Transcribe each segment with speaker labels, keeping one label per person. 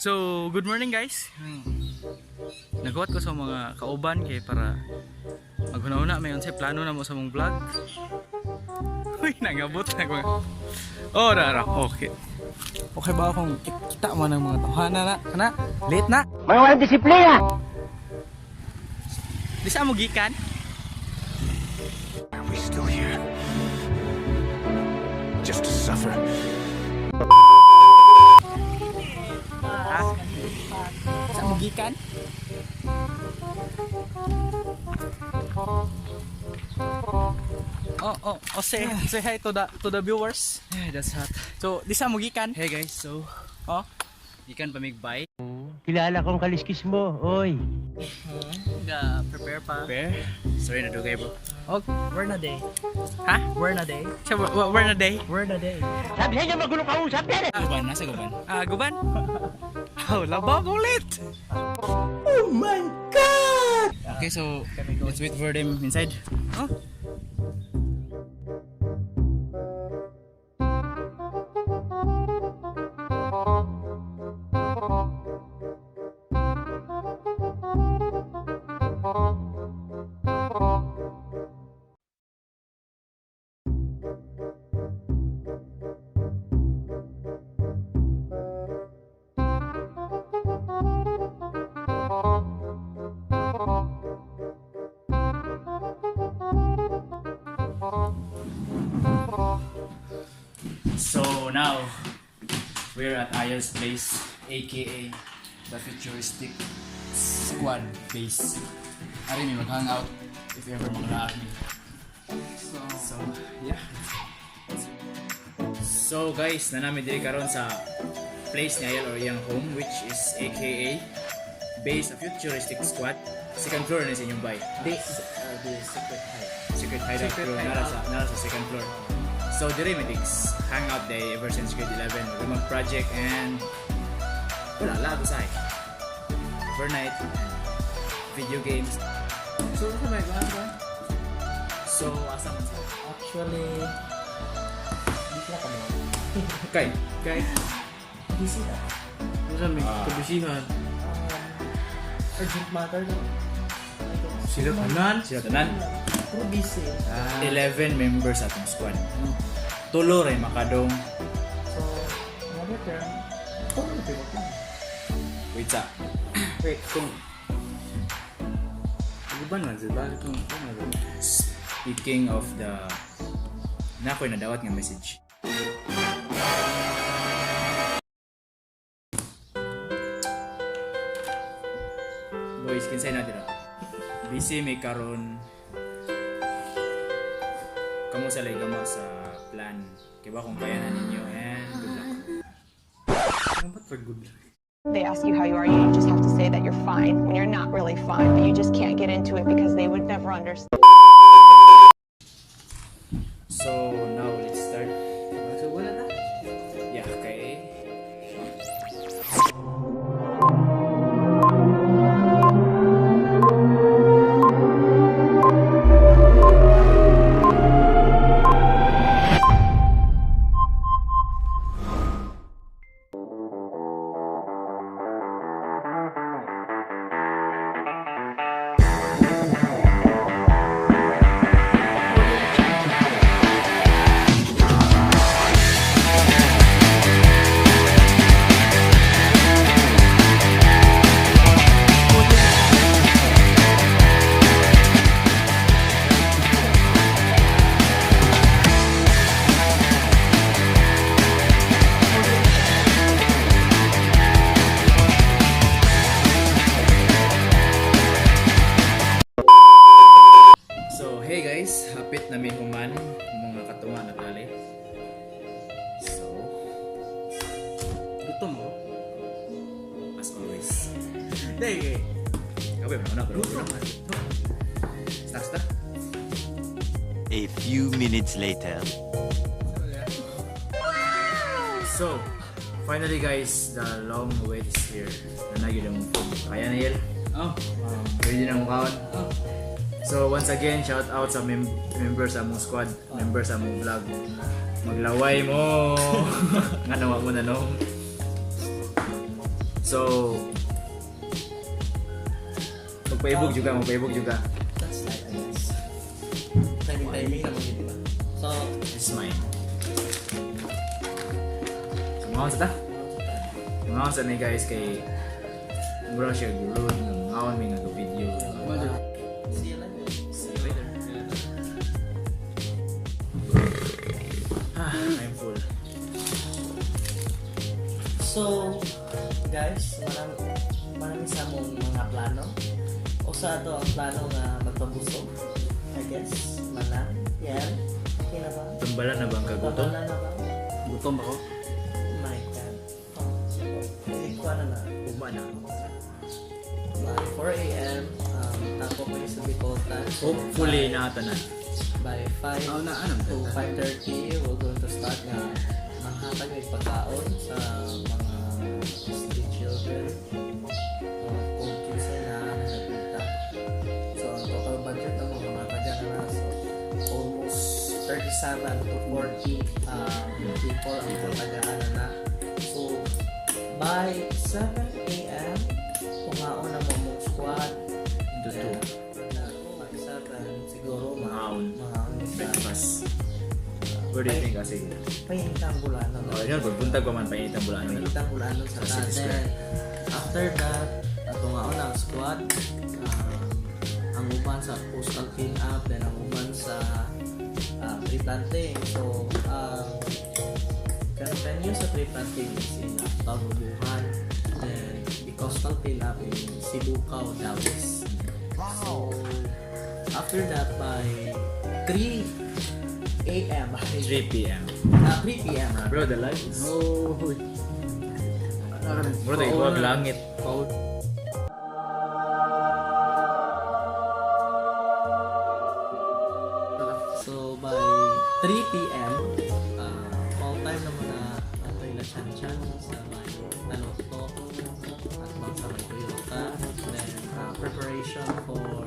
Speaker 1: So, good morning guys. Naghuwat ko sa mga kauban kay para maghuna-huna may unsay plano na mo sa mong vlog. Uy, nangabot na ko. Oh, rara. Okay. Okay ba akong kita mo ng mga tawhana na? Kana? Late na?
Speaker 2: Mga walang disiplina!
Speaker 1: Di sa mo gikan?
Speaker 3: Are we still here? Just to suffer.
Speaker 1: Ha? Sa mo gikan? Say hi to the viewers.
Speaker 4: Yeah, that's hot.
Speaker 1: So, di sa mo gikan?
Speaker 4: Hey guys, so
Speaker 1: Oh,
Speaker 4: ikan pamigbay.
Speaker 2: Kilala kong kaliskis mo, oy.
Speaker 1: prepare pa.
Speaker 4: Prepare. Sorry na dugay bro.
Speaker 1: Oh,
Speaker 5: Where na day?
Speaker 1: ha?
Speaker 5: Where na day?
Speaker 1: Sa where na day?
Speaker 5: Where na day?
Speaker 2: Sabi sa inyo magulong kausap yan eh!
Speaker 4: Guban, nasa guban.
Speaker 1: Guban? Oh, labab ulit!
Speaker 4: Okay, so let's wait for them inside.
Speaker 1: Oh.
Speaker 4: So now we're at Aya's place, aka the futuristic squad base. Ari may mag-hangout if ever mag-laak me. So yeah. So guys, nanami diri karon sa place ni Ayal or iyang home, which is aka base of futuristic squad. Second floor na sa inyong bay.
Speaker 5: The secret hide.
Speaker 4: Secret hideout pero nara sa second floor. So dire may digs hangout day ever since grade 11. We're mag-project and wala lahat usay. Overnight and video games.
Speaker 5: So, sa may ba?
Speaker 4: So asa man sa
Speaker 5: Actually, hindi sila kami.
Speaker 4: kay
Speaker 5: Busy na.
Speaker 1: Saan may kabisihan?
Speaker 5: Urgent matter na.
Speaker 1: Sila tanan?
Speaker 4: sila tanan.
Speaker 5: Puro busy.
Speaker 4: 11 members atong squad. Tulo ray makadong.
Speaker 5: So, another term, puro na pivot lang.
Speaker 4: Wait sa.
Speaker 1: Wait, kung... Guban man sila?
Speaker 4: Speaking of the nakoy nadawat nga message. Boys, kinsay natin na. Busy may karon. Kamu sa lay gama sa plan. Kaya ba kung kaya na ninyo and good luck.
Speaker 1: Dapat for good luck.
Speaker 6: They ask you how you are, you just have to say that you're fine when you're not really fine, but you just can't get into it because they would never understand.
Speaker 4: So now let's start.
Speaker 1: So, wala na.
Speaker 4: Yeah, okay. So, hey guys, hapit na may human mga katunga na gali. So,
Speaker 1: Gutom mo?
Speaker 4: as always.
Speaker 1: Hindi,
Speaker 4: Kabe, mana bro? Start.
Speaker 3: A few minutes later.
Speaker 4: So, finally guys, the long wait is here. Nanagyo ng food. Kaya na Yel?
Speaker 1: Oh.
Speaker 4: Ready na mukhaon? So once again, shout out sa members sa mong squad, members sa mong vlog. Maglaway mo! Nga nawa mo na no? So So, magpaibog juga.
Speaker 5: That's like, I guess. Timing naman yun, diba? So,
Speaker 4: This is mine. So, mga sa ni guys kay bro siya guro ng ngawan may nag-video.
Speaker 5: see you later.
Speaker 4: See you later. I'm full.
Speaker 5: So, guys, marami sa mong mga plano. O sa ito ang plano nga magpabusog. I guess, mana. Yan. Okay na ba?
Speaker 4: Tumbalan na ba ang kagutom?
Speaker 5: Wala na ba?
Speaker 4: Gutom ako.
Speaker 5: My God. Ikuha na na.
Speaker 4: Uma na ako.
Speaker 5: By 4 a.m., tapo ko yung sa Bicoltan.
Speaker 4: Hopefully nakatanan.
Speaker 5: By 5
Speaker 4: Oh, na ano?
Speaker 5: to 5:30, we're going to start nga manghatag ng pagkaon sa mga street children. Kung kinsa na nagpunta. So, ang total budget ng mga mataga na so almost 37 to 40 people ang patagaan na. So, by 7 a.m., kumaon na mo mong squad.
Speaker 4: Duto.
Speaker 5: By 7, siguro
Speaker 4: Mahaon.
Speaker 5: isa.
Speaker 4: Breakfast. What do you think kasi?
Speaker 5: Pahintang bulano na.
Speaker 4: Oh, yun, pagpunta ko man painitang bulaan na lang.
Speaker 5: Pahintang bulano sa
Speaker 4: Sa City
Speaker 5: natin.
Speaker 4: Square.
Speaker 5: After that, atungaon ang squad. Ang uban sa postal clean up, then ang uban sa tree planting. So, ang venue sa tree planting is in Tabubuhan. Then, the coastal clean up in Sibucao, Dawis. So, after that, by 3 a.m.
Speaker 4: 3 p.m.
Speaker 5: 3 p.m. rather.
Speaker 4: Bro, the light is... Bro, tayo huwag langit.
Speaker 5: So by 3 p.m. All time naman na antoy na chan-chan sa may Taloto at bang sa may Toyota. Then preparation for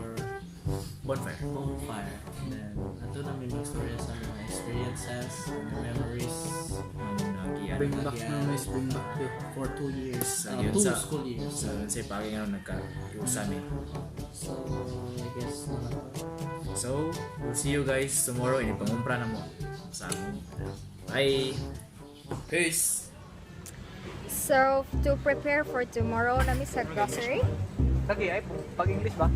Speaker 4: Bonfire.
Speaker 5: bonfire. Then ato na may stories sa mga experiences, memories.
Speaker 4: Bring back
Speaker 5: memories, bring back for 2 years.
Speaker 4: Yun
Speaker 5: 2
Speaker 4: sa-
Speaker 5: school years.
Speaker 4: So, sa pagi nga nagka-iusan eh.
Speaker 5: So I guess
Speaker 4: So, we'll see you guys tomorrow. Ini pangumpra na mo. Sa among. Bye! Peace!
Speaker 7: So, to prepare for tomorrow, nami sa grocery.
Speaker 1: Lagi ay pag-English ba?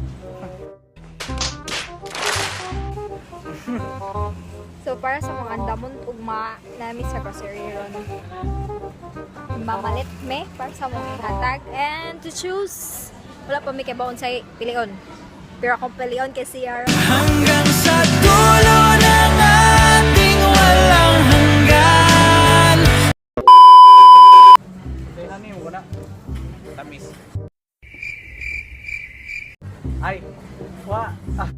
Speaker 7: So, para sa mga damon ugma, nami sa grocery ron. Mamalit me para sa mga ihatag. And to choose, wala pa may kibaon sa pilion. Pero akong pilion kay Ciara.
Speaker 1: Hanggang sa dulo ng ating walang hanggan. Kaya namin yung wala. Tamis. Ay! Wa! Ah!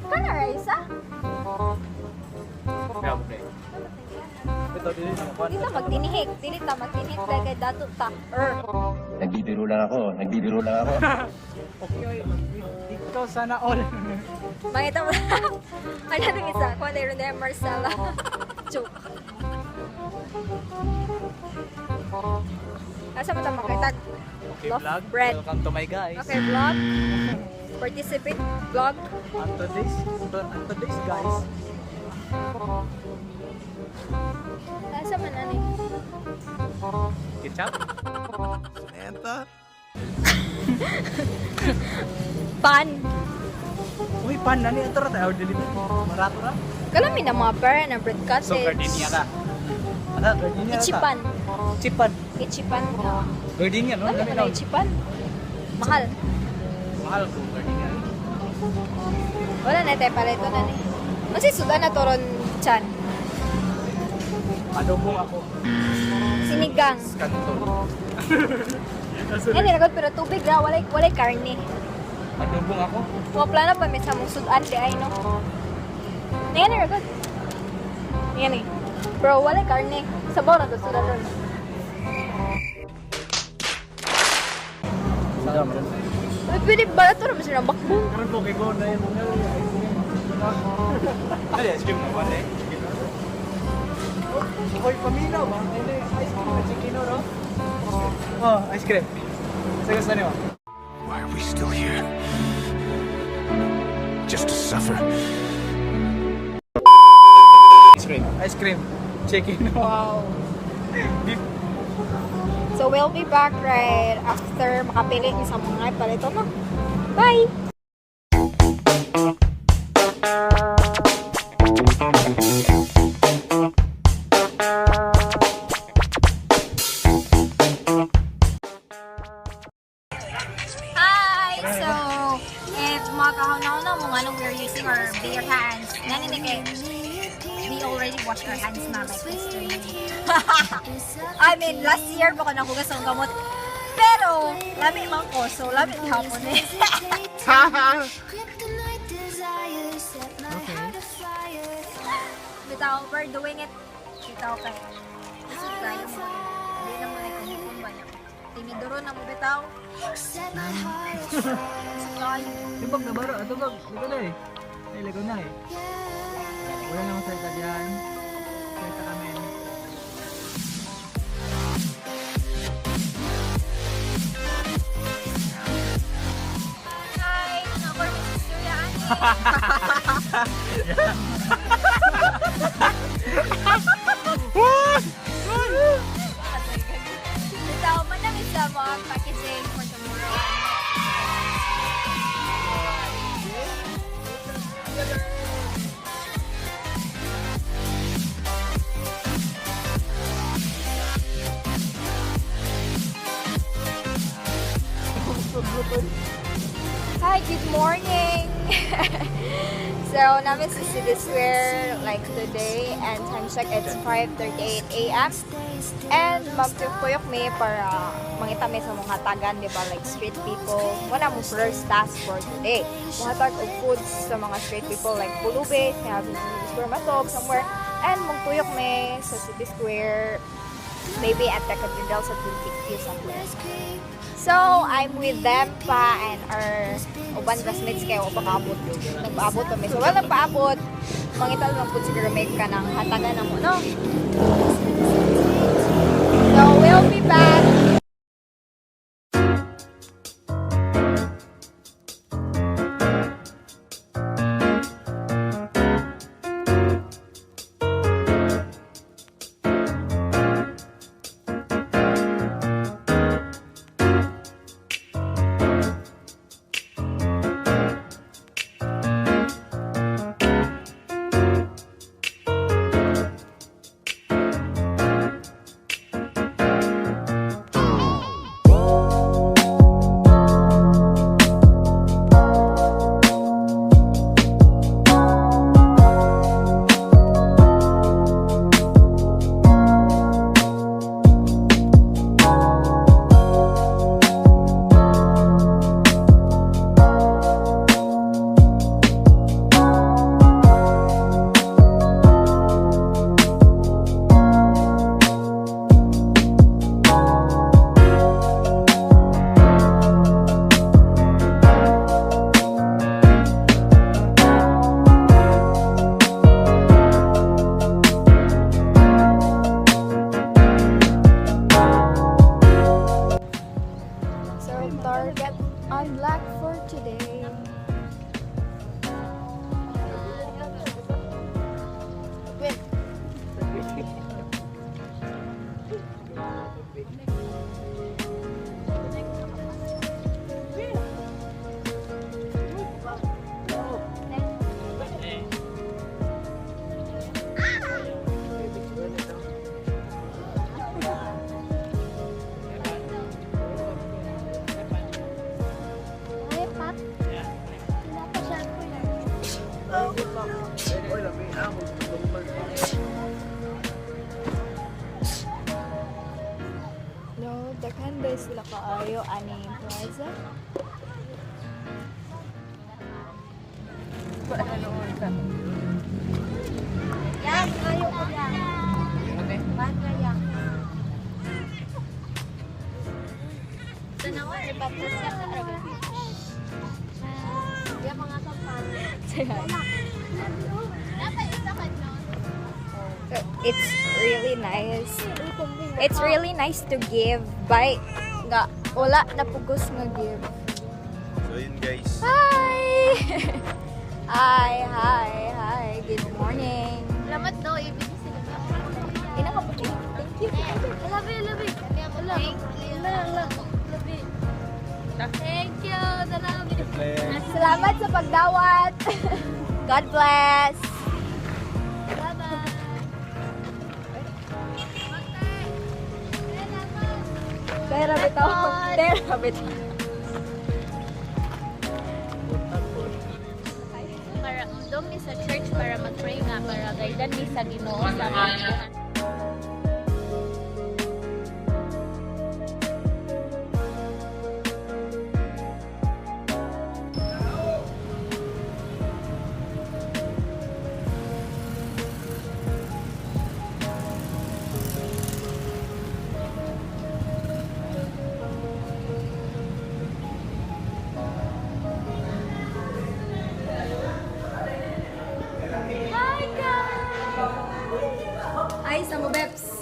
Speaker 7: Kana Raisa?
Speaker 1: Kaya mo ito, dili na mo.
Speaker 7: Dili ta magtinihik. Dili ta magtinihik kay dato ta.
Speaker 2: Nagbibiro lang ako.
Speaker 1: Okay, dito sana all.
Speaker 7: Mangita mo na. Ano nang isa? Kung ano rin na Marcela. Joke. Asa mo ta makitag?
Speaker 1: Okay,
Speaker 7: Love
Speaker 1: vlog.
Speaker 7: bread.
Speaker 1: Welcome to my guys.
Speaker 7: Okay, vlog. Participate. Vlog.
Speaker 1: And today's guys.
Speaker 7: Asa man ani?
Speaker 1: Ketchup.
Speaker 7: Pan.
Speaker 1: Uy, pan na niya. Ito ra tayo. Delivery. Marato ra.
Speaker 7: Kalami na mga bar na bread cottage.
Speaker 1: So, gardenia ka. Ano, gardenia ka.
Speaker 7: Ichipan.
Speaker 1: Chipan.
Speaker 7: Ichipan.
Speaker 1: Gardenia, no?
Speaker 7: Ano
Speaker 1: Dami
Speaker 7: na
Speaker 1: na.
Speaker 7: ichipan? Mahal.
Speaker 1: Mahal ko, gardenia.
Speaker 7: Wala na tayo pala ito na ni. Kasi sudan na toron chan.
Speaker 1: Adobo ako.
Speaker 7: Sinigang.
Speaker 1: Kanto.
Speaker 7: Yan nilagod pero tubig ra walay karne.
Speaker 1: Adobo ako.
Speaker 7: Mga plano pa may sa mong sudan di ay no. Yan nilagod. Yan eh. Bro, walay karne. Sabaw na to sudan ron. Uy, pwede ba ito naman siya ng bakbong?
Speaker 1: Karon po kay Gona yung mga ay, ice cream na ba eh? Hoy, paminaw ba? Ay, ice cream na chicken, no? Oh, ice cream. Sa gusto niyo?
Speaker 3: Why are we still here? Just to suffer?
Speaker 1: Ice cream. Ice cream. Chicken.
Speaker 7: Wow.
Speaker 1: Beef.
Speaker 7: So we'll be back right after makapili ni sa mga palito no. Bye! Hi! So, if mga kahon-kahon mo anong we're using our bare hands, naninig we already washed our hands na like yesterday. I mean, last year baka nakugas ang gamot. Pero, lami man ko, so lami hapon eh. Bitaw, we're doing it. Bitaw kay. This is tayo mo. Hindi na mo na kumukun ba niya. Tinidoro na mo bitaw.
Speaker 1: Tibag na baro. Ito bag. Ligo na eh. Ay, ligo na eh. Wala namang salita dyan. Salita kami.
Speaker 7: Hi! Number ni Sister Yan. Bitaw, manamit sa mga packaging for tomorrow. Hi, good morning! So, namin sa City Square like today and time check it's 5:38 a.m. And magpupuyok mi para mangita mi sa mga tagan, di ba? Like street people. Wala mo first task for today. Muhatag og foods sa mga street people like Pulube, have Square Matog somewhere. And magpuyok mi sa City Square maybe at the Cathedral sa Tultik somewhere. So, I'm with them pa and our uban classmates kayo paabot. Nagpaabot kami. So, wala paabot. Mangita lang po siguro may ka ng hatagan na mo, no? So, we'll be back. Target unlocked for today. Wait. No, daghan ba sila kaayo ani plaza? Yan, ayo ko yan. Banda yan. Tanawa, ibato siya sa Aragon Beach. Yan mga kapal. It's really nice. It's really nice to give by nga wala na pugos nga gift.
Speaker 3: So yun guys.
Speaker 7: Hi! Hi! Good morning.
Speaker 8: Salamat daw, ibig sila.
Speaker 7: Ina ka po. Thank you.
Speaker 8: I love it. Thank you. Thank you.
Speaker 7: Salamat sa pagdawat. God bless.
Speaker 8: Bye-bye.
Speaker 7: Tera bitaw. Tera bitaw.
Speaker 8: Para doon mi sa church para mag-pray nga para gaydan mi sa Ginoo sa mga
Speaker 7: Hi sa mo Beps.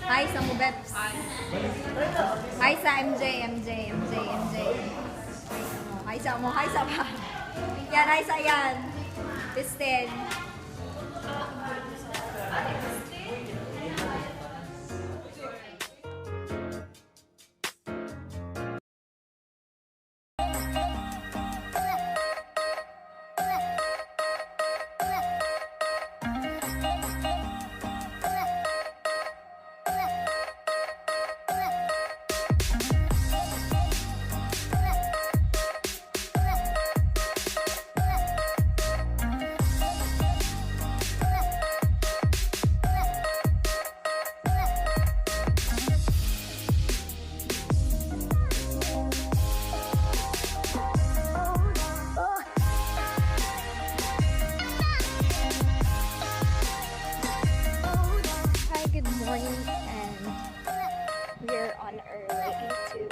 Speaker 7: Hi sa mo Beps. Hi sa MJ. Hi sa mo. Hi sa pa. Yan, hi sa yan. Kristen. Hi, good morning, and we're on our way to see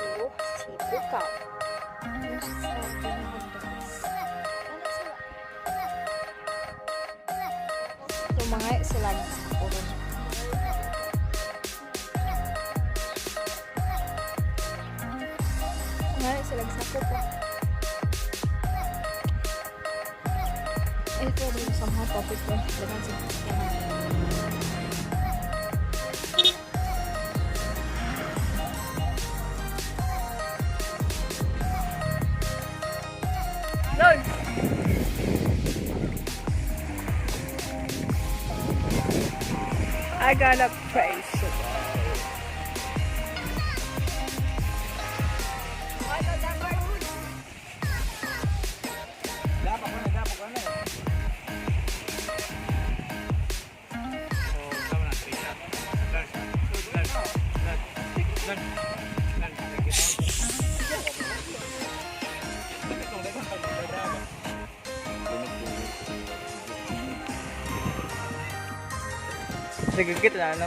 Speaker 7: Bukal. There's something on this. So, mga sila sa puro. Mga sila sa puro. Ito rin sa mga topic ko. Dagan sa I gotta praise you.
Speaker 1: Sige kita na ano.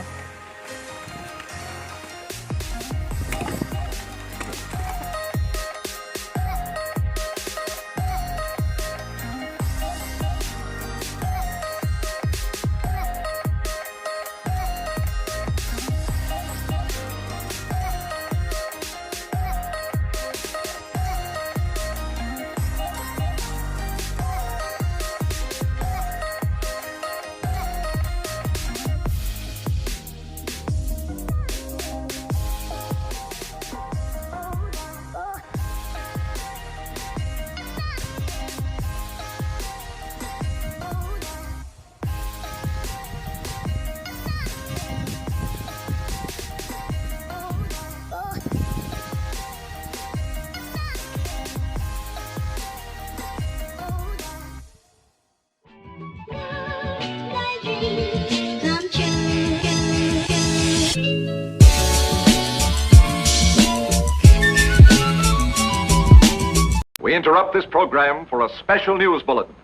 Speaker 9: We interrupt this program for a special news bulletin.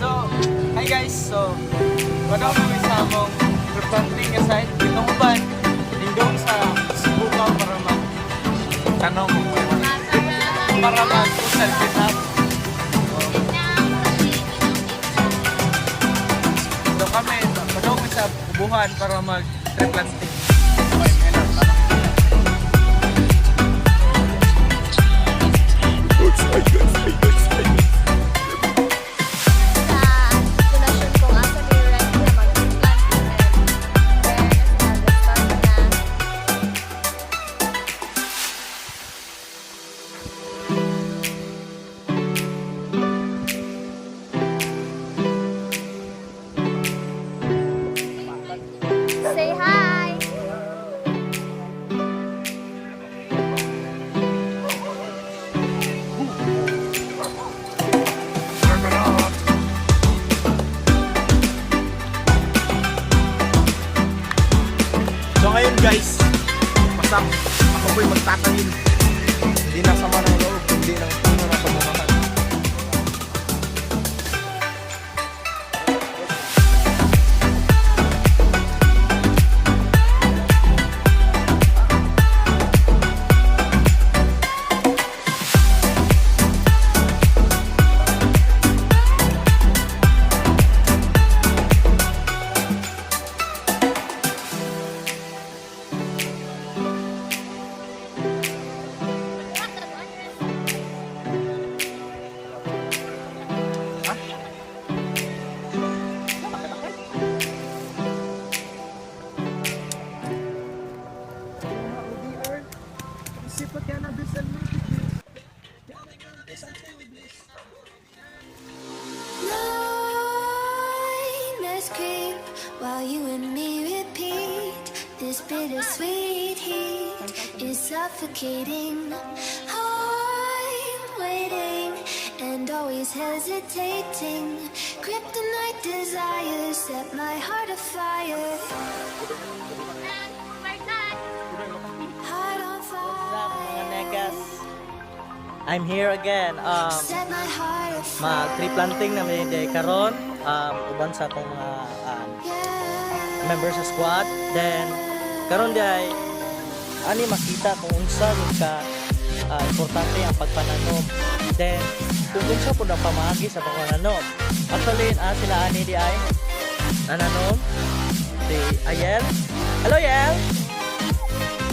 Speaker 1: So, hi guys. So, wala kami sa among replanting nga site. Itong uban, lingdong sa Bukal para mag-tanong para mag-selfie up. So, ubuhan para mag-tree planting.
Speaker 7: Sa destination ko nga sa direct na mag-planting and then nag-start na. Say hi!
Speaker 3: So ngayon guys, pasap, ako po'y magtatanim. Hindi na sama ng loob, hindi ng puno ng pagmamahal.
Speaker 10: Nightmares creep while you and me repeat. This bittersweet heat is suffocating. I'm waiting and always hesitating. Kryptonite desires set my heart afire. Heart on
Speaker 5: Mga
Speaker 10: fire.
Speaker 5: negas. I'm here again.
Speaker 10: Set my heart afire.
Speaker 5: Mag-tree planting na may day karon. Uban sa akong mga members sa squad. Then karon day ani makita kung unsa gud ka importante ang pagpananom. Then kung unsa pud ang pamaagi sa pagpananom. Actually sila ani di ay nananom si Ayel. Hello Yel.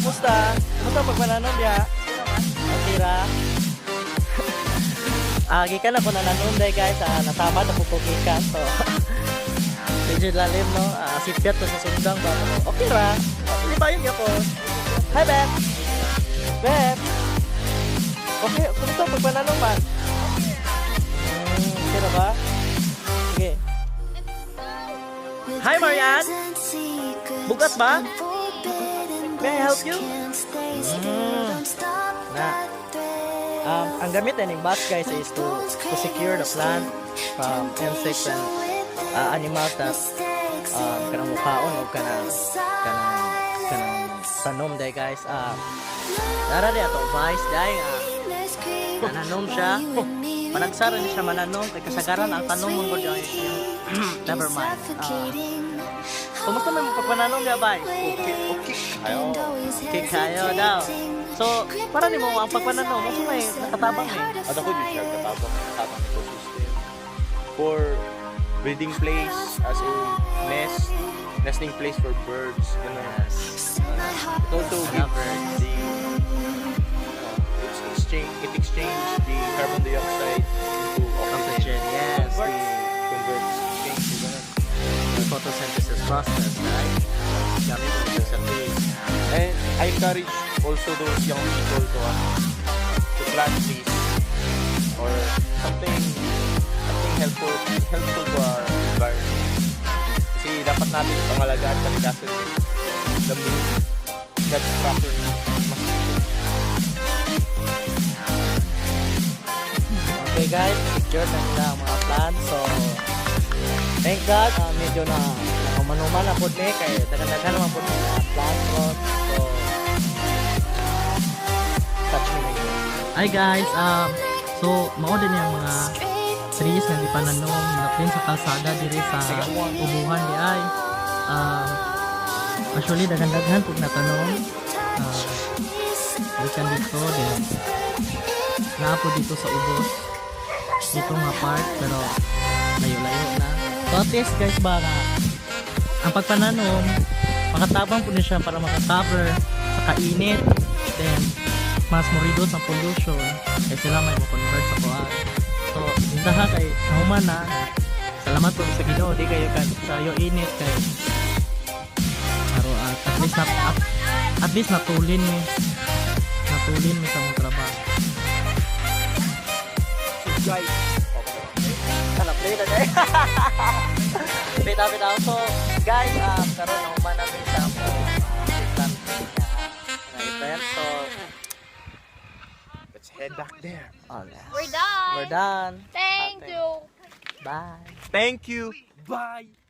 Speaker 5: Kumusta? Kumusta ang pagpananom diha? Okay ra. Gikan ako nananom day guys, natamad ako pugikan. So medyo lalim no, sipyat to sa sundang ba. Okay ra. Hindi ba yun ako? Hi Beb. Beb. Okay, kumusta ang pagpananom man? Okay na ba? Sige. Hi Marian. Bukas ba? May I help you? Na. Ang gamit ng bus guys is to secure the plant from insects and animals that kanang mukaon o kanang tanom day guys. Dara di ato advice day mananom siya. Panagsara ni siya mananom kay kasagaran ang tanom mo gud never mind. Kumusta may pagpananom niya bay? Okay kayo daw. So, para ni mo ang pagpananom mo may nakatabang eh.
Speaker 3: At ako yung share katabang ecosystem. For breeding place, as a nesting place for birds, you know. It also gives the it exchanges the carbon dioxide into oxygen.
Speaker 5: Yes.
Speaker 3: Converts exchange to ganun.
Speaker 5: The photosynthesis process, right? Gamit mo ito sa trees.
Speaker 3: And I encourage also those young people to plant trees or something helpful to our environment. Kasi dapat natin pangalagaan kalikasan the moon that's properly.
Speaker 5: Okay guys, secure na nila ang mga plants. So, thank God, medyo na manuman na po ni kay dagan-dagan naman po ni plant rot. So, touch me na yun. Hi guys, so mao din yung mga trees nga di pananom napin sa kalsada diri sa ubuhan di ay. Actually dagan-dagan pug natanom. Bukan dito din. Naapo dito sa ubos. Dito nga part pero layo-layo na. So at least guys ba nga ang pagpananom, makatabang po niya siya para makacover sa kainit. Then, mas mo reduce ang pollution kaya sila may ma-convert sa kuha. So, hintaha kay nahuman na. Salamat po sa Ginoo, di kayo sa iyo init kay at least natulin mi sa mga trabaho.
Speaker 3: Guys,
Speaker 5: Play na guys. Bitaw. So, guys, karon nahuman namin sa event. So,
Speaker 3: let's head back there.
Speaker 5: okay.
Speaker 8: We're done.
Speaker 5: We're done.
Speaker 8: Thank you.
Speaker 5: Bye.
Speaker 3: Thank you. Bye.